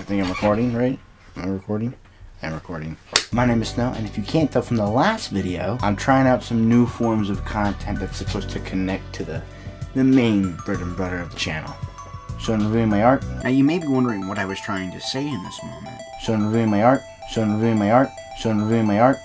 think I'm recording, right? Am I recording? I'm recording. My name is Snow, and if you can't tell from the last video, I'm trying out some new forms of content that's supposed to connect to the main bread and butter of the channel. So in reviewing my art. Now you may be wondering what I was trying to say in this moment. So in reviewing my art, so in reviewing my art, so in reviewing my art.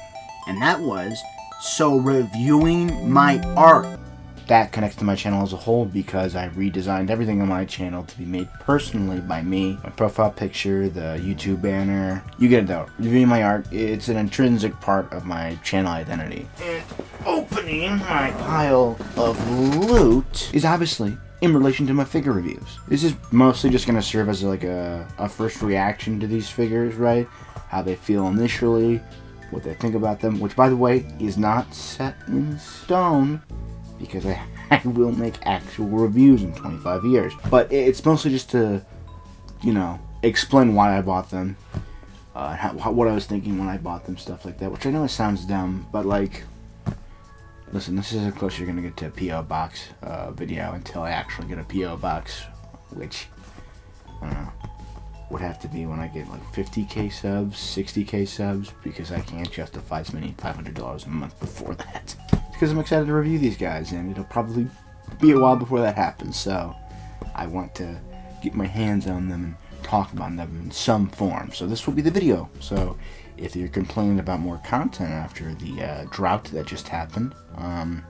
And that was, so reviewing my art. That connects to my channel as a whole because I redesigned everything on my channel to be made personally by me. My profile picture, the YouTube banner. You get it though. Reviewing my art, it's an intrinsic part of my channel identity. And opening my pile of loot is obviously in relation to my figure reviews. This is mostly just going to serve as like a first reaction to these figures, right? How they feel initially, what they think about them, which by the way is not set in stone because I will make actual reviews in 25 years. But it's mostly just to, you know, explain why I bought them, what I was thinking when I bought them, stuff like that, which I know it sounds dumb, but like, listen, this is as close you're going to get to a P.O. Box video until I actually get a P.O. Box, which, I don't know, would have to be when I get like 50k subs, 60k subs, because I can't justify spending $500 a month before that. Because I'm excited to review these guys, and it'll probably be a while before that happens, so I want to get my hands on them and talk about them in some form. So this will be the video. So if you're complaining about more content after the drought that just happened, I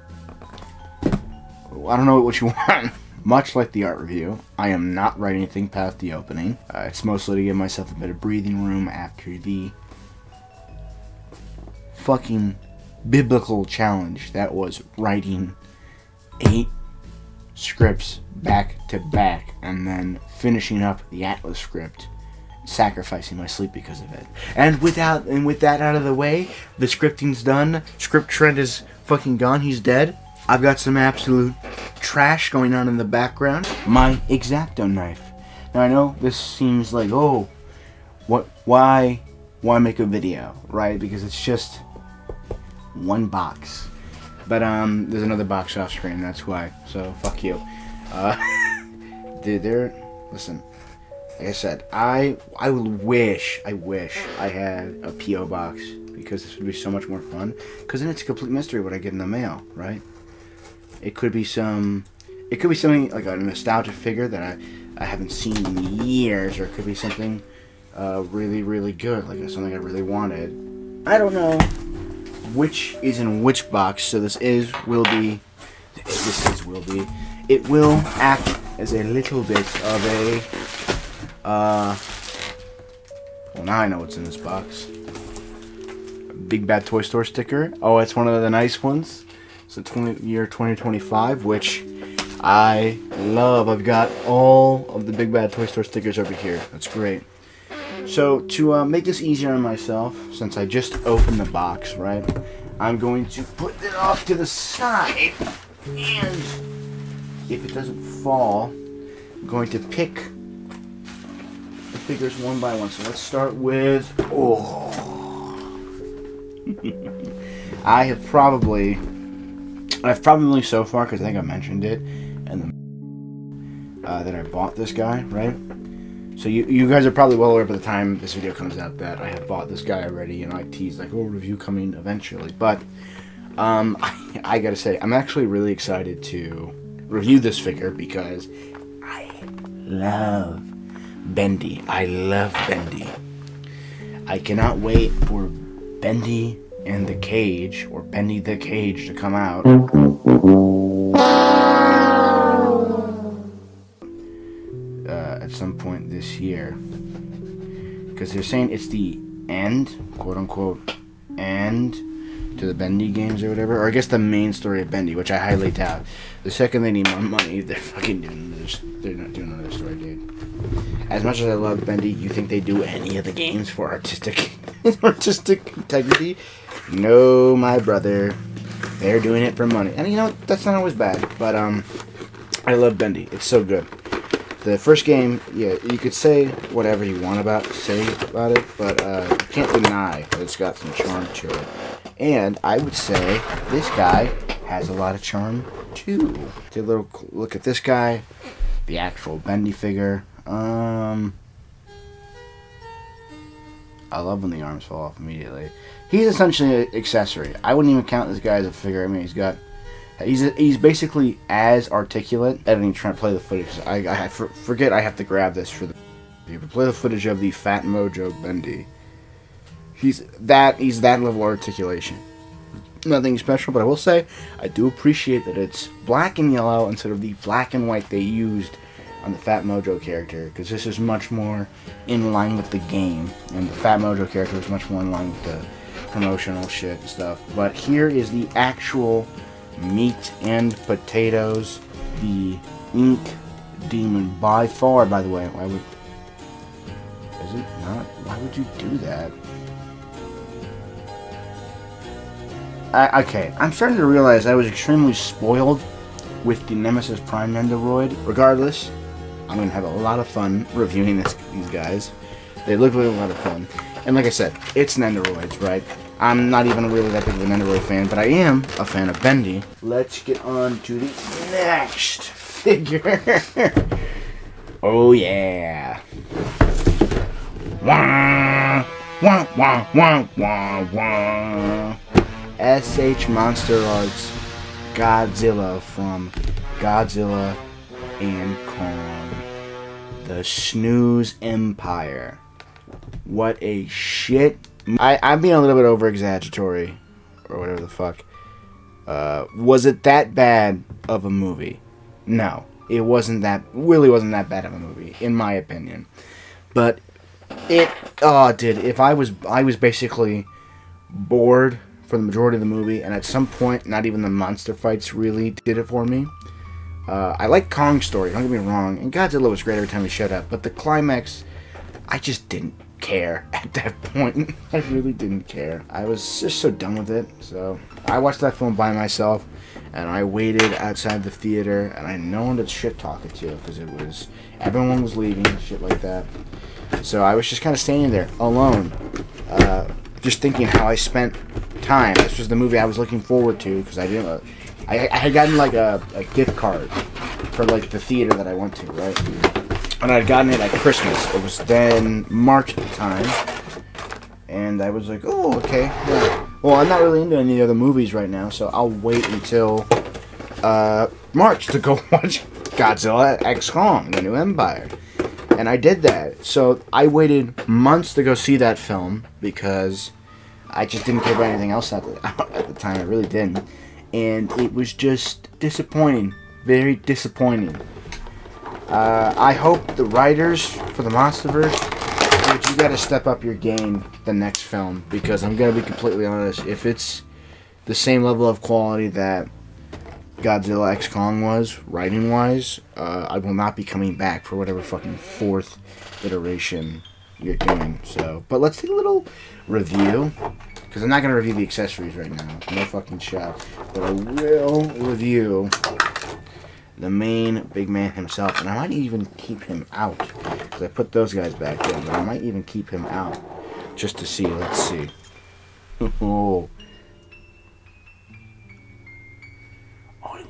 don't know what you want. Much like the art review, I am not writing anything past the opening. It's mostly to give myself a bit of breathing room after the fucking biblical challenge that was writing 8 scripts back to back and then finishing up the Atlas script, sacrificing my sleep because of it. And with that out of the way, the scripting's done. Script Trent is fucking gone. He's dead. I've got some absolute trash going on in the background. My X-Acto knife. Now I know this seems like, oh, why make a video, right? Because it's just one box. But there's another box off screen, that's why. So fuck you. Listen. Like I said, I wish I had a P.O. box, because this would be so much more fun. Because then it's a complete mystery what I get in the mail, right? It could be something like a nostalgia figure that I haven't seen in years, or it could be something really, really good, like something I really wanted. I don't know which is in which box, so it will act as a little bit of a well, now I know what's in this box. A Big Bad Toy Store sticker. Oh, it's one of the nice ones. It's the year 2025, which I love. I've got all of the Big Bad Toy Store stickers over here. That's great. So to make this easier on myself, since I just opened the box, right, I'm going to put it off to the side, and if it doesn't fall, I'm going to pick the figures one by one. So let's start with, I've probably so far, because I think I mentioned it, and that I bought this guy, right? So you guys are probably well aware by the time this video comes out that I have bought this guy already, and I teased like, review coming eventually. But I gotta say, I'm actually really excited to review this figure because I love Bendy. I love Bendy. I cannot wait for Bendy and the Cage, or Bendy the Cage, to come out. At some point this year, because they're saying it's the end, quote unquote, end to the Bendy games or whatever, or I guess the main story of Bendy, which I highly doubt. The second they need more money, they're fucking they're not doing another story, dude. As much as I love Bendy, you think they do any of the games for artistic integrity? No, my brother, they're doing it for money. And you know, that's not always bad, but I love Bendy. It's so good. The first game, yeah, you could say whatever you want about it, but you can't deny that it's got some charm to it. And I would say this guy has a lot of charm too. Take a little look at this guy, the actual Bendy figure. I love when the arms fall off immediately. He's essentially an accessory. I wouldn't even count this guy as a figure. I mean, he's basically as articulate. Editing, trying to play the footage. I forget I have to grab this for the. You can play the footage of the Fat Mojo Bendy. He's that level of articulation. Nothing special, but I will say I do appreciate that it's black and yellow instead of the black and white they used on the Fat Mojo character, because this is much more in line with the game, and the Fat Mojo character is much more in line with the promotional shit and stuff. But here is the actual meat and potatoes, the Ink Demon. By far, by the way, why would... Is it not? Why would you do that? Okay, I'm starting to realize I was extremely spoiled with the Nemesis Prime Nendoroid. Regardless, I'm going to have a lot of fun reviewing these guys. They look like a lot of fun. And like I said, it's Nendoroids, right? I'm not even really that big of a Nendoroid fan, but I am a fan of Bendy. Let's get on to the next figure. Oh yeah. Wah, wah, wah, wah, wah, wah. SH Monster Arts Godzilla from Godzilla and Kong. The Snooze Empire. What a shit. I'm being a little bit over-exaggeratory, or whatever the fuck. Was it that bad of a movie? No. It wasn't that, really wasn't that bad of a movie, in my opinion. But if I was basically bored for the majority of the movie, and at some point, not even the monster fights really did it for me. I like Kong's story, don't get me wrong, and Godzilla was great every time he showed up, but the climax, I just didn't care at that point. I really didn't care. I was just so done with it. So I watched that film by myself, and I waited outside the theater, and I had no one to shit talking to, because everyone was leaving and shit like that. So I was just kind of standing there alone, just thinking how I spent time. This was the movie I was looking forward to, because I didn't. I had gotten like a gift card for like the theater that I went to, right? And I'd gotten it at Christmas. It was then March at the time, and I was like, oh, okay. Yeah. Well, I'm not really into any other movies right now, so I'll wait until March to go watch Godzilla X Kong: The New Empire. And I did that. So I waited months to go see that film because I just didn't care about anything else at the time. I really didn't. And it was just disappointing. Very disappointing. I hope the writers for the Monsterverse, dude, you gotta step up your game the next film, because I'm gonna be completely honest, if it's the same level of quality that Godzilla X Kong was, writing-wise, I will not be coming back for whatever fucking fourth iteration you're doing. So, but let's take a little review, because I'm not going to review the accessories right now. No fucking shot. But I will review the main big man himself, and I might even keep him out, because I put those guys back in, but I might even keep him out, just to see. Let's see. Oh,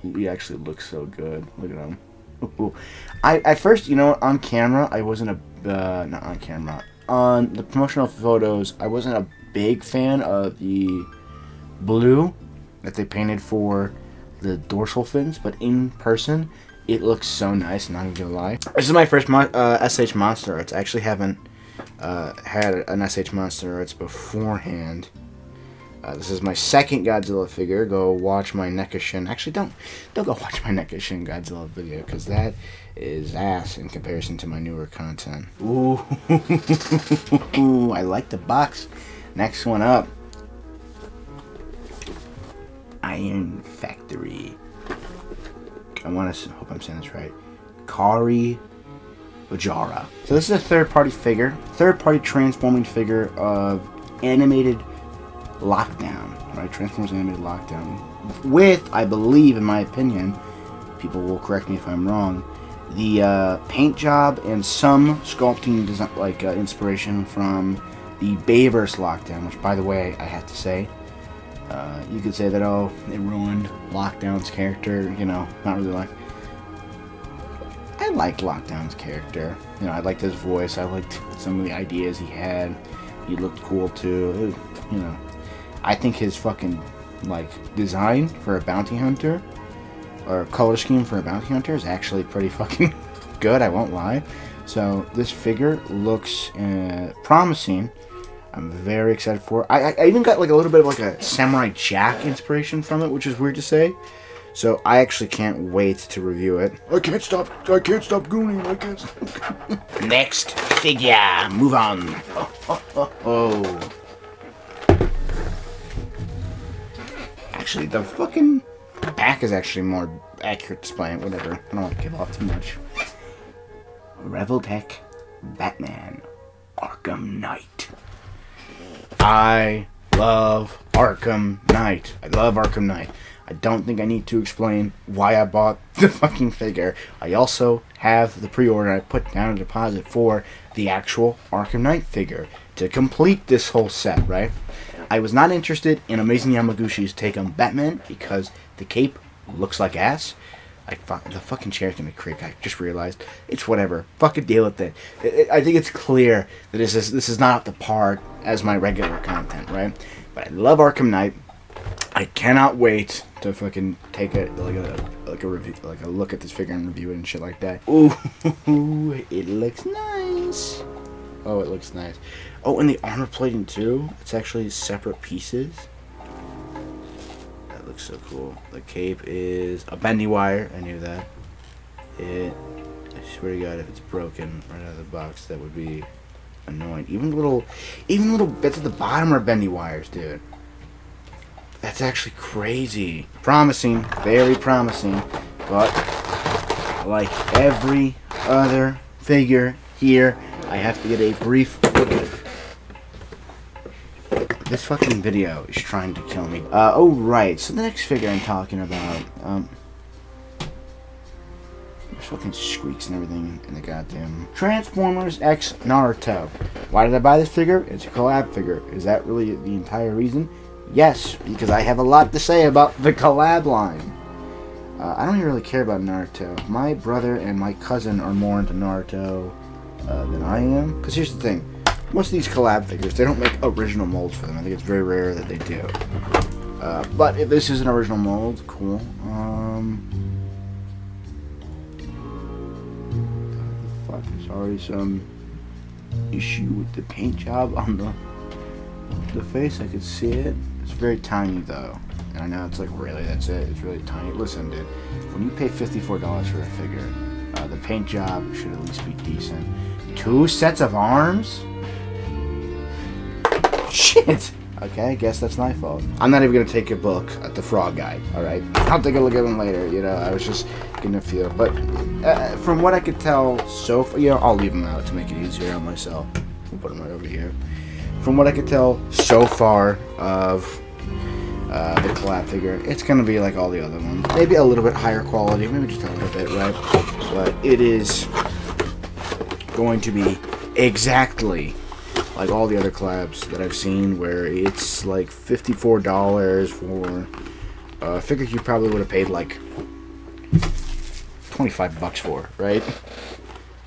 he actually looks so good. Look at him. At first, you know, on camera, I wasn't not on camera. On the promotional photos, I wasn't a big fan of the blue that they painted for the dorsal fins, but in person, it looks so nice, not even gonna lie. This is my first SH Monster Arts. I actually haven't had an SH Monster Arts beforehand. This is my second Godzilla figure. Go watch my NECA Shin. Actually, don't go watch my NECA Shin Godzilla video, because that is ass in comparison to my newer content. Ooh, I like the box. Next one up, Iron Factory. I hope I'm saying this right. Kari Bajara. So this is a third-party figure, third-party transforming figure of animated Lockdown, right? Transformers Animated Lockdown. With, I believe, in my opinion, people will correct me if I'm wrong, the paint job and some sculpting design, inspiration from the Bayverse Lockdown, which, by the way, I have to say, you could say that, oh, it ruined Lockdown's character, you know, not really like. I liked Lockdown's character. You know, I liked his voice. I liked some of the ideas he had. he looked cool too. You know, I think his fucking like design for a bounty hunter or color scheme for a bounty hunter is actually pretty fucking good. I won't lie. So this figure looks promising. I'm very excited for it. I even got like a little bit of like a Samurai Jack inspiration from it, which is weird to say. So I actually can't wait to review it. I can't stop gooning. I can't stop. Next figure. Move on. Oh. Actually, the fucking back is actually more accurate displaying. Whatever. I don't want to give off too much. Reveltech Batman Arkham Knight. I love Arkham Knight. I don't think I need to explain why I bought the fucking figure. I also have the pre-order. I put down a deposit for the actual Arkham Knight figure to complete this whole set, right? I was not interested in Amazing Yamagushi's take on Batman because the cape looks like ass. The fucking chair's gonna creak. I just realized. It's whatever. Fucking deal with it. I think it's clear that this is not up to par as my regular content, right? But I love Arkham Knight. I cannot wait to fucking take a review, like a look at this figure and review it and shit like that. Ooh, it looks nice. Oh, it looks nice. Oh, and the armor plating too. It's actually separate pieces. That looks so cool. The cape is a bendy wire. I knew that. I swear to God, if it's broken right out of the box, that would be annoying. Even little bits at the bottom are bendy wires, dude. That's actually crazy. Promising, very promising, but like every other figure here, I have to get a brief look at it. This fucking video is trying to kill me. Oh right, so the next figure I'm talking about, there's fucking squeaks and everything in the goddamn Transformers X Naruto. Why did I buy this figure? It's a collab figure. Is that really the entire reason? Yes, because I have a lot to say about the collab line. I don't even really care about Naruto. My brother and my cousin are more into Naruto than I am. Because here's the thing. Most of these collab figures, they don't make original molds for them. I think it's very rare that they do. But if this is an original mold, cool. Fuck, there's already some issue with the paint job on the face. I could see it. It's very tiny though. And I know it's like, really, that's it. It's really tiny. Listen, dude, when you pay $54 for a figure, the paint job should at least be decent. 2 sets of arms? Shit! Okay, I guess that's my fault. I'm not even gonna take a look at the frog guy, alright? I'll take a look at him later, you know, I was just getting a feel. But from what I could tell so far, you know, I'll leave him out to make it easier on myself. We'll put him right over here. From what I could tell so far of the collab figure, it's going to be like all the other ones. Maybe a little bit higher quality, maybe just a little bit, right? But it is going to be exactly like all the other collabs that I've seen, where it's like $54 for a figure you probably would have paid like $25 for, right?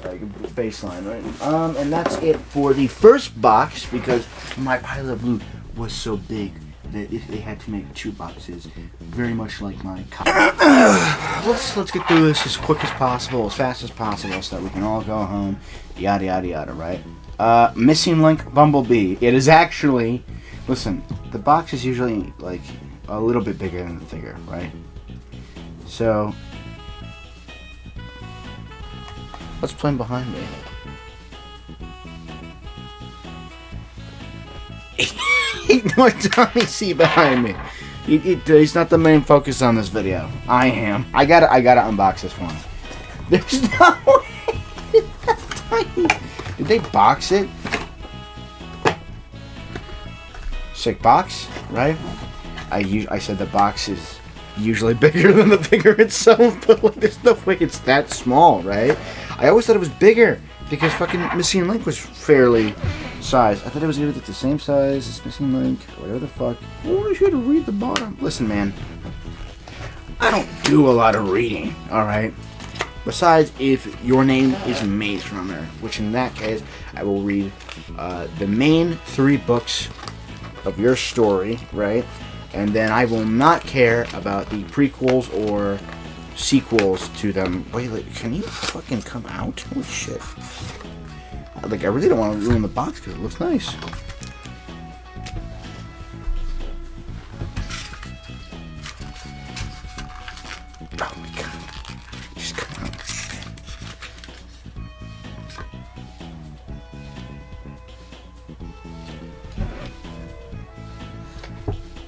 Like baseline, right? And that's it for the first box, because my pile of loot was so big that they had to make 2 boxes, very much like my let's get through this as quick as possible, as fast as possible, so that we can all go home, yada yada yada, right? Missing Link Bumblebee. It is actually, listen, the box is usually like a little bit bigger than the figure, right? So what's playing behind me? What me see behind me? He's not the main focus on this video. I am. I gotta unbox this one. There's no way. Did they box it? Sick box, right? I said the box is usually bigger than the figure itself, but like, there's no way it's that small, right? I always thought it was bigger because fucking Missing Link was fairly sized. I thought it was either the same size as Missing Link, whatever the fuck. Oh, I should have read the bottom. Listen, man, I don't do a lot of reading, alright? Besides, if your name is Maze Runner, which in that case, I will read the main 3 books of your story, right? And then I will not care about the prequels or sequels to them. Wait, like, can you fucking come out? Holy shit. Like, I really don't want to ruin the box because it looks nice. Oh my god. Just come out.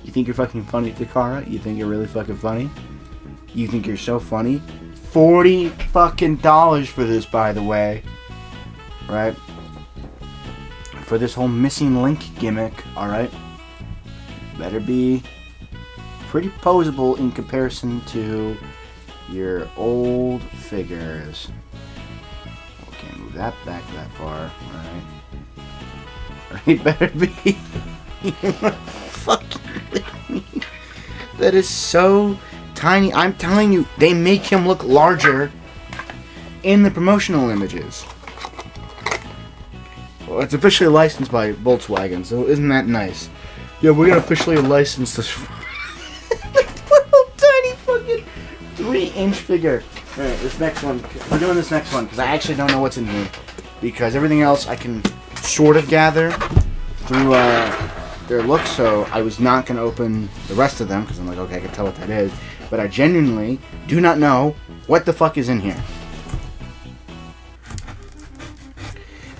You think you're fucking funny, Takara? You think you're really fucking funny? You think you're so funny? $40 fucking for this, by the way. Right? For this whole missing link gimmick, alright? Better be pretty posable in comparison to your old figures. Okay, move that back that far, alright? Alright, better be. Fucking me. That is so tiny. I'm telling you, they make him look larger in the promotional images. Well, it's officially licensed by Volkswagen, so isn't that nice? Yeah, we're gonna officially license this little tiny fucking 3-inch figure. Alright, this next one. We're doing this next one because I actually don't know what's in here. Because everything else I can sort of gather through their looks, so I was not going to open the rest of them because I'm like, okay, I can tell what that is. But I genuinely do not know what the fuck is in here.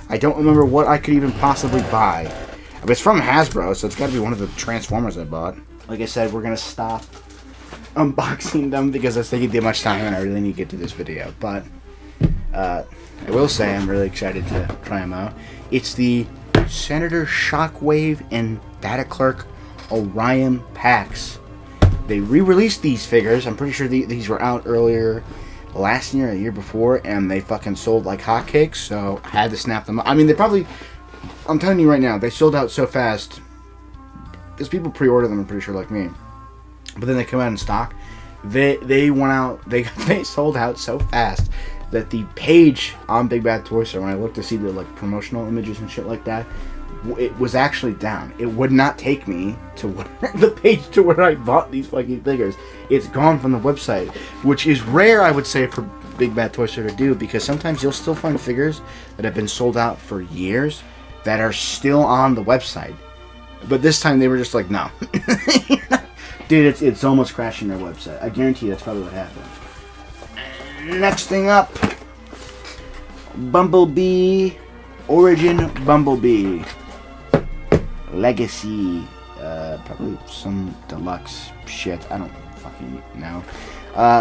I don't remember what I could even possibly buy. But it's from Hasbro, so it's got to be one of the Transformers I bought. Like I said, we're going to stop unboxing them because I was taking too much time and I really need to get to this video. But I will say I'm really excited to try them out. It's the Senator Shockwave and Data Clerk Orion packs. They re-released these figures. I'm pretty sure these were out earlier last year or the year before, and they fucking sold like hotcakes, so I had to snap them up. I mean, they probably, I'm telling you right now, they sold out so fast because people pre-order them, I'm pretty sure, like me. But then they come out in stock. They went out, they sold out so fast that the page on Big Bad Toy Store, when I looked to see the like promotional images and shit like that, it was actually down. It would not take me to the page to where I bought these fucking figures. It's gone from the website, which is rare, I would say, for Big Bad Toy Store to do, because sometimes you'll still find figures that have been sold out for years that are still on the website. But this time they were just like, no. Dude, it's almost crashing their website. I guarantee that's probably what happened. Next thing up, Bumblebee, Origin Bumblebee, Legacy, probably some deluxe shit, I don't fucking know.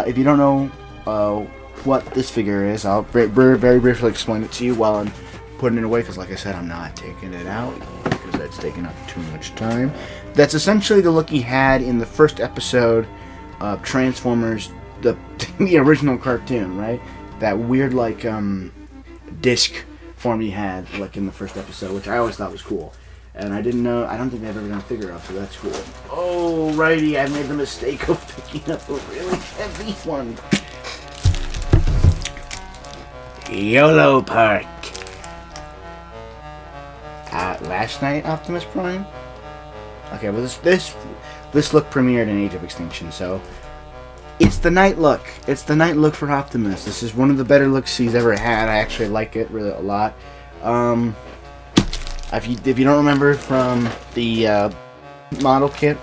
If you don't know what this figure is, I'll very briefly explain it to you while I'm putting it away, because like I said, I'm not taking it out, because that's taking up too much time. That's essentially the look he had in the first episode of Transformers, the original cartoon, right? That weird like disc form he had like in the first episode, which I always thought was cool. And I didn't know, I don't think they've ever done a figure up, so that's cool. Alrighty, I made the mistake of picking up a really heavy one. YOLO Park. Last night, Optimus Prime? Okay, well this look premiered in Age of Extinction, so it's the night look. It's the night look for Optimus. This is one of the better looks he's ever had. I actually like it really a lot. If you don't remember from the model kit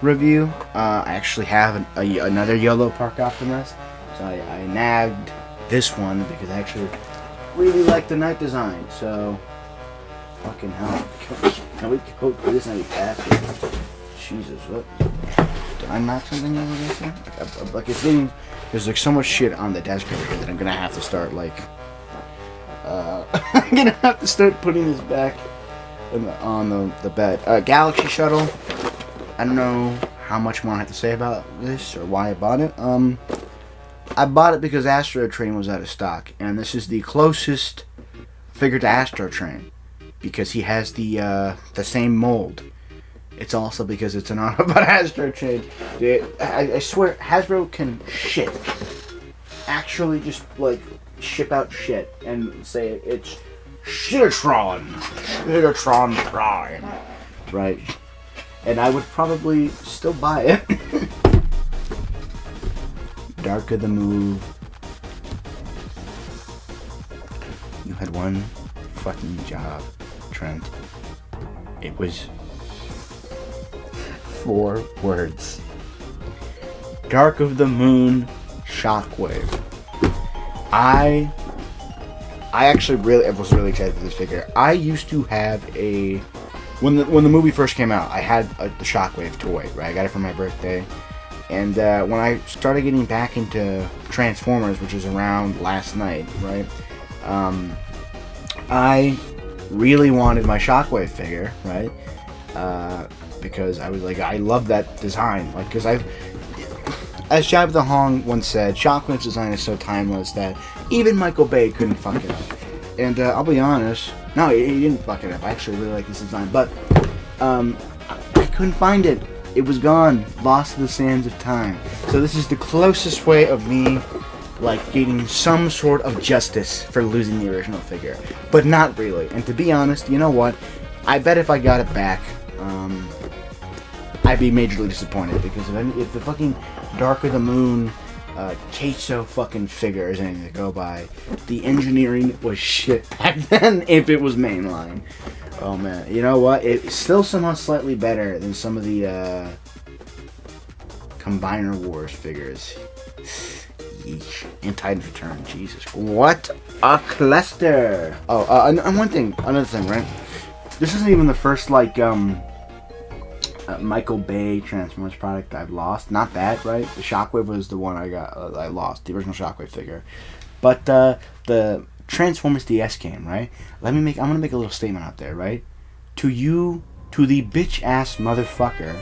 review, I actually have another YOLO Park Optimus. So I nabbed this one because I actually really like the night design. So, fucking hell. Can we go through this and be faster? Jesus, what? Did I knock something over there? Like it's getting, there's like so much shit on the desk over here that I'm gonna have to start like, I'm gonna have to start putting this back on the bed. Galaxy Shuttle. I don't know how much more I have to say about this or why I bought it. I bought it because Astro Train was out of stock, and this is the closest figure to Astro Train because he has the same mold. It's also because it's an Autobot Astro Train. I swear, Hasbro can shit. actually just like ship out shit and say it's Shitatron Prime, right? And I would probably still buy it. Dark of the Moon. You had one fucking job, Trent. It was 4 words. Dark of the Moon Shockwave. I actually was really excited for this figure. I used to have a when the movie first came out, I had the Shockwave toy, right? I got it for my birthday. And when I started getting back into Transformers, which was around last night, right? I really wanted my Shockwave figure, right? Because I was like, I love that design. Like, because as Jab the Hong once said, Shockwave's design is so timeless that even Michael Bay couldn't fuck it up. And I'll be honest, no, he didn't fuck it up. I actually really like this design, but I couldn't find it. It was gone, lost to the sands of time. So this is the closest way of me, like, getting some sort of justice for losing the original figure, but not really. And to be honest, you know what? I bet if I got it back, I'd be majorly disappointed, because if the fucking Dark of the Moon queso fucking figure is anything to go by, the engineering was shit back then if it was mainline. Oh man, you know what? It's still somehow slightly better than some of the Combiner Wars figures. Yeesh. And Titan's Return, Jesus. What a cluster! Oh, and another thing, right? This isn't even the first, like, Michael Bay Transformers product I've lost. Not that, right? The Shockwave was the one I lost, the original Shockwave figure. But the Transformers DS game, right? I'm gonna make a little statement out there, right? To the bitch ass motherfucker,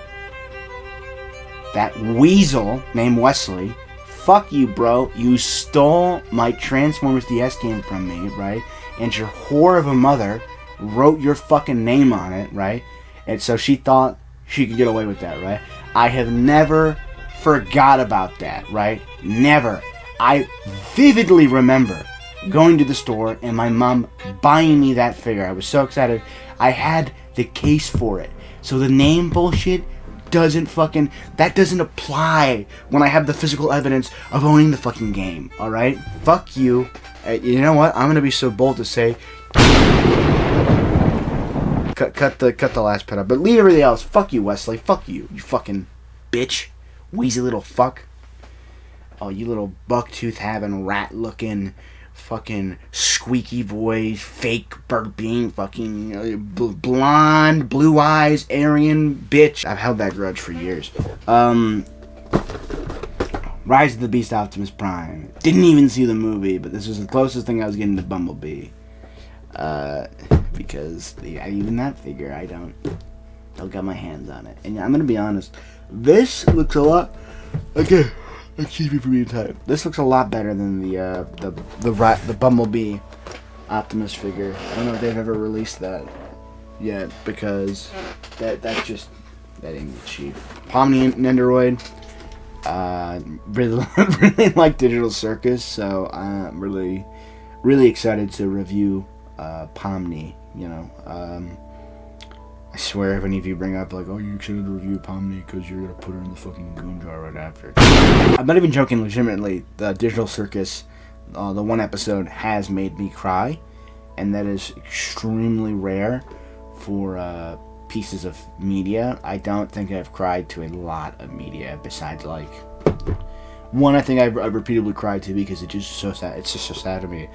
that weasel named Wesley. Fuck you, bro. You stole my Transformers DS game from me, right? And your whore of a mother wrote your fucking name on it, right? And so she thought she could get away with that, right? I have never forgot about that, right? Never. I vividly remember going to the store and my mom buying me that figure. I was so excited. I had the case for it. So the name bullshit doesn't apply when I have the physical evidence of owning the fucking game, alright? Fuck you. You know what? I'm gonna be so bold to say, cut the last pet up, but leave everything else. Fuck you, Wesley. Fuck you, you fucking bitch, wheezy little fuck. Oh, you little bucktooth having, rat looking, fucking squeaky voice, fake burping, fucking blonde, blue eyes, Aryan bitch. I've held that grudge for years. Rise of the Beast Optimus Prime. Didn't even see the movie, but this was the closest thing I was getting to Bumblebee. Because even that figure, I don't got my hands on it. And I'm gonna be honest, this looks a lot. Okay, excuse me for being tired. This looks a lot better than the Bumblebee Optimus figure. I don't know if they've ever released that yet, because that ain't cheap. Pomni Nendoroid. Really like Digital Circus, so I'm really excited to review Pomni. You know, I swear if any of you bring up like, oh, you're excited to review Pomni because you're gonna put her in the fucking goon jar right after. I'm not even joking. Legitimately, the Digital Circus, the one episode has made me cry, and that is extremely rare for pieces of media. I don't think I've cried to a lot of media besides like one. I think I've repeatedly cried to because it's just so sad. It's just so sad to me.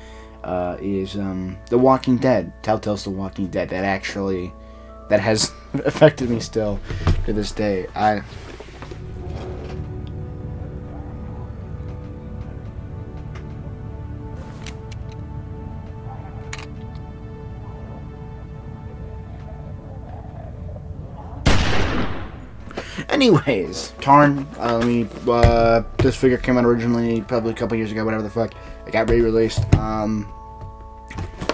Is The Walking Dead. Telltale's The Walking Dead. That has affected me still to this day. Anyways, Tarn. This figure came out originally probably a couple years ago, whatever the fuck. It got re-released.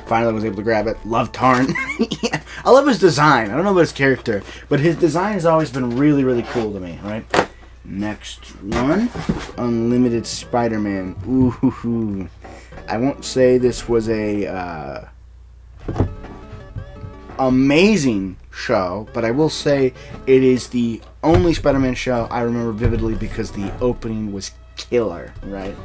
Finally was able to grab it. Love Tarn. Yeah, I love his design. I don't know about his character, but his design has always been really, really cool to me, right? Next one, Unlimited Spider-Man. Ooh, I won't say this was a amazing show, but I will say it is the only Spider-Man show I remember vividly because the opening was killer, right?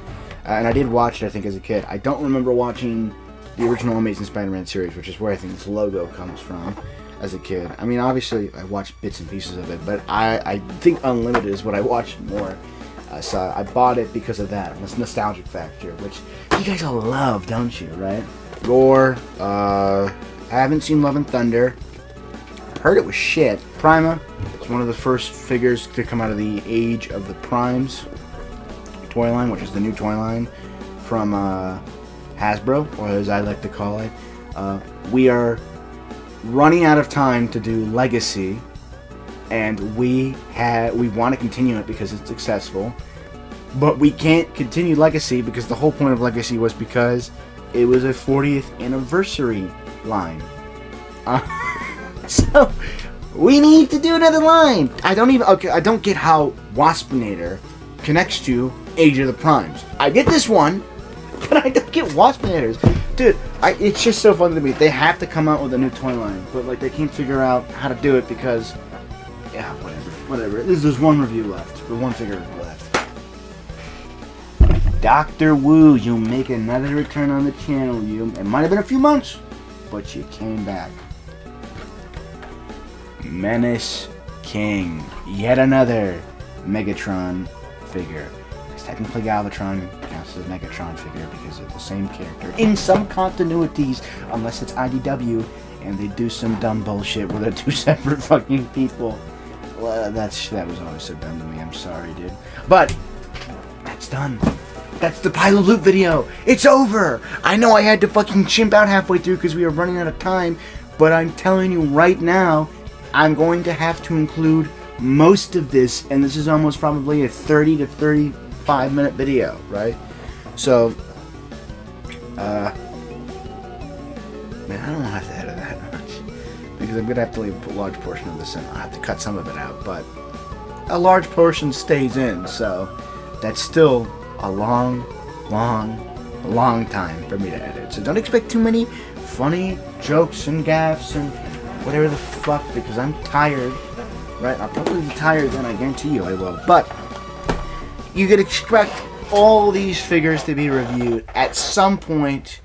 And I did watch it, I think, as a kid. I don't remember watching the original Amazing Spider-Man series, which is where I think this logo comes from. As a kid, I mean, obviously I watched bits and pieces of it, but I think Unlimited is what I watched more. So I bought it because of that. This nostalgic factor, which you guys all love, don't you? Right? Gore. I haven't seen Love and Thunder. Heard it was shit. Prima. It's one of the first figures to come out of the Age of the Primes toy line, which is the new toy line from Hasbro, or as I like to call it. We are running out of time to do Legacy, and we want to continue it because it's successful, but we can't continue Legacy because the whole point of Legacy was because it was a 40th anniversary line. So we need to do another line. I don't get how Waspinator connects to Age of the Primes. I get this one, but I don't get Waspinators. Dude, it's just so fun to me. They have to come out with a new toy line, but like they can't figure out how to do it because, yeah, whatever. There's one review left, or one figure left. Dr. Wu, you make another return on the channel. It might have been a few months, but you came back. Menace King, yet another Megatron figure. Technically, Galvatron counts as a Megatron figure because it's the same character in some continuities, unless it's IDW and they do some dumb bullshit where they're two separate fucking people. Well, that was always so dumb to me. I'm sorry, dude. But that's done. That's the pile of loot video. It's over. I know I had to fucking chimp out halfway through because we were running out of time, but I'm telling you right now, I'm going to have to include most of this, and this is almost probably a 30 to 35-minute video, right? So, man, I don't have to edit that much because I'm gonna have to leave a large portion of this in. I'll have to cut some of it out, but a large portion stays in, so that's still a long time for me to edit. So don't expect too many funny jokes and gaffes and whatever the fuck, because I'm tired, right? I'll probably be tired then, I guarantee you I will. But you could expect all these figures to be reviewed at some point,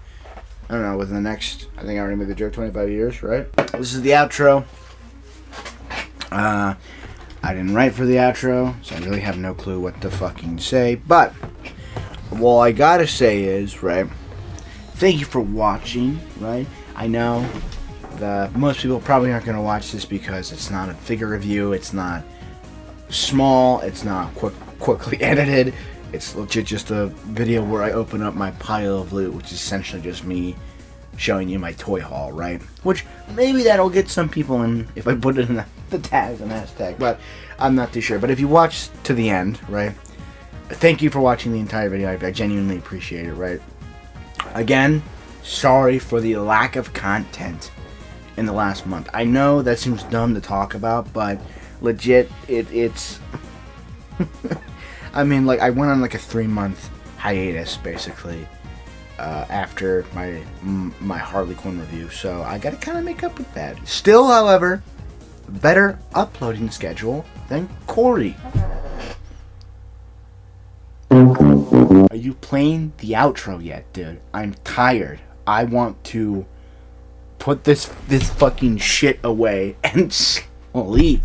I don't know, within the next, I think I already made the joke, 25 years, right? This is the outro. I didn't write for the outro, so I really have no clue what to fucking say. But all I gotta say is, right, thank you for watching, right? I know that most people probably aren't going to watch this because it's not a figure review, it's not small, it's not quickly edited. It's legit just a video where I open up my pile of loot, which is essentially just me showing you my toy haul, right? Which maybe that'll get some people in if I put it in the tag and hashtag, but I'm not too sure. But if you watch to the end, right, thank you for watching the entire video. I genuinely appreciate it, right? Again, sorry for the lack of content in the last month. I know that seems dumb to talk about, but legit, it's I mean, like, I went on like a 3-month hiatus basically after my Harley Quinn review, so I gotta kind of make up with that. Still, however, better uploading schedule than Corey. Are you playing the outro yet, dude? I'm tired. I want to put this fucking shit away and sleep.